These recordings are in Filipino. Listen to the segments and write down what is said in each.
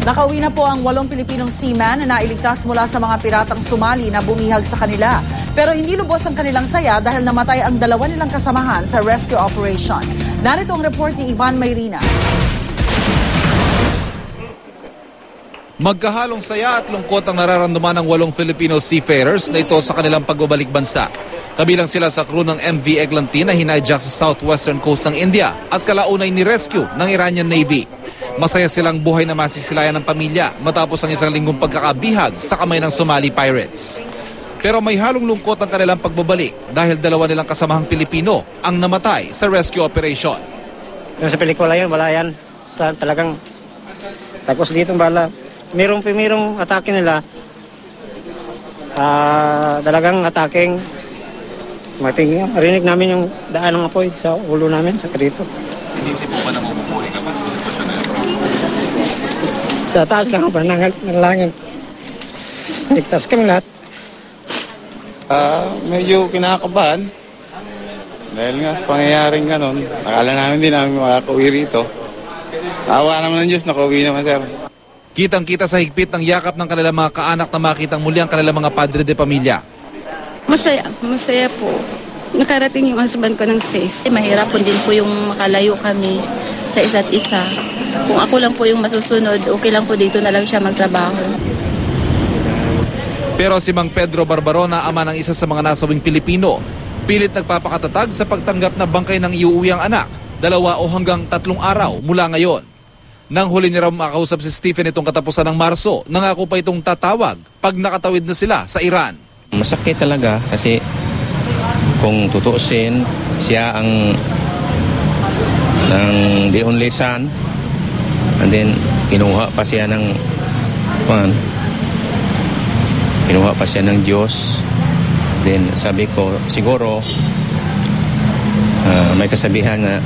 Nakauwi na po ang 8 Pilipinong seaman na nailigtas mula sa mga piratang Somali na bumihag sa kanila. Pero hindi lubos ang kanilang saya dahil namatay ang 2 nilang kasamahan sa rescue operation. Narito ang report ni Ivan Mayrina. Magkahalong saya at lungkot ang nararamdaman ng 8 Filipino seafarers na ito sa kanilang pagbabalik bansa. Kabilang sila sa crew ng MV Eglantine na hinajak sa southwestern coast ng India at kalaunay ni rescue ng Iranian Navy. Masaya silang buhay na masisilayan ng pamilya matapos ang isang linggong pagkakabihag sa kamay ng Somali pirates. Pero may halong lungkot ang kanilang pagbabalik dahil 2 nilang kasamahang Pilipino ang namatay sa rescue operation. Yung sa pelikula yan, wala yan. Talagang tapos dito bala. Mirong atake nila. Talagang ataking marinig namin yung daan ng apoy sa ulo namin sa dito. Inisip mo ba na mabubuhay ka pa sa sitwasyon na ito? Sa taas lang ba ng langit. Ligtas kami lahat. Medyo kinakabahan. Dahil nga sa pangyayaring ganon, akala namin hindi namin makakauwi rito. Awa naman ng Diyos, nakauwi naman sir. Kitang-kita sa higpit ng yakap ng kanilang mga kaanak na makitang muli ang kanilang mga padre de pamilya. Masaya po. Nakarating yung husband ko ng safe. Mahirap po din po yung makalayo kami sa isa't isa. Kung ako lang po yung masusunod, okay lang po dito na lang siya magtrabaho. Pero si Mang Pedro Barbarona, ama ng isa sa mga nasawing Pilipino, pilit nagpapakatatag sa pagtanggap na bangkay ng iuuwi ang anak, 2 o hanggang 3 araw mula ngayon. Nang huli ni Ram makausap si Stephen itong katapusan ng Marso, nangako pa itong tatawag pag nakatawid na sila sa Iran. Masakit talaga kasi kung tutuusin, siya ang the only son, and then kinuha pa siya ng Diyos. Then sabi ko, siguro may kasabihan na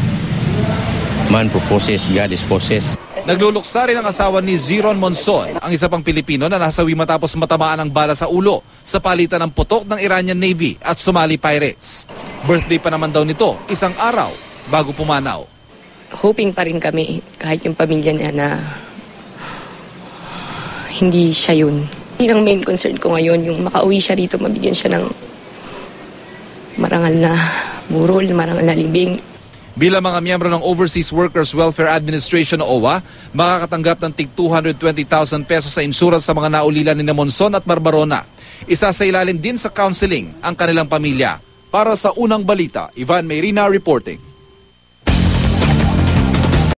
man proposes, God disposes. Nagluluksa rin ang asawa ni Ziron Monson, ang isa pang Pilipino na nasawi matapos matamaan ng bala sa ulo sa palitan ng putok ng Iranian Navy at Somali pirates. Birthday pa naman daw nito, 1 araw bago pumanaw. Hoping pa rin kami, kahit yung pamilya niya, na hindi siya yun. Ang main concern ko ngayon, yung makauwi siya rito, mabigyan siya ng marangal na burol, marangal na libing. Bilang mga miyembro ng Overseas Workers Welfare Administration o OWA, makakatanggap ng tig 220,000 pesos sa insurance sa mga naulila ni Monson at Barbarona. Isa sa ilalim din sa counseling ang kanilang pamilya. Para sa Unang Balita, Ivan Mayrina reporting.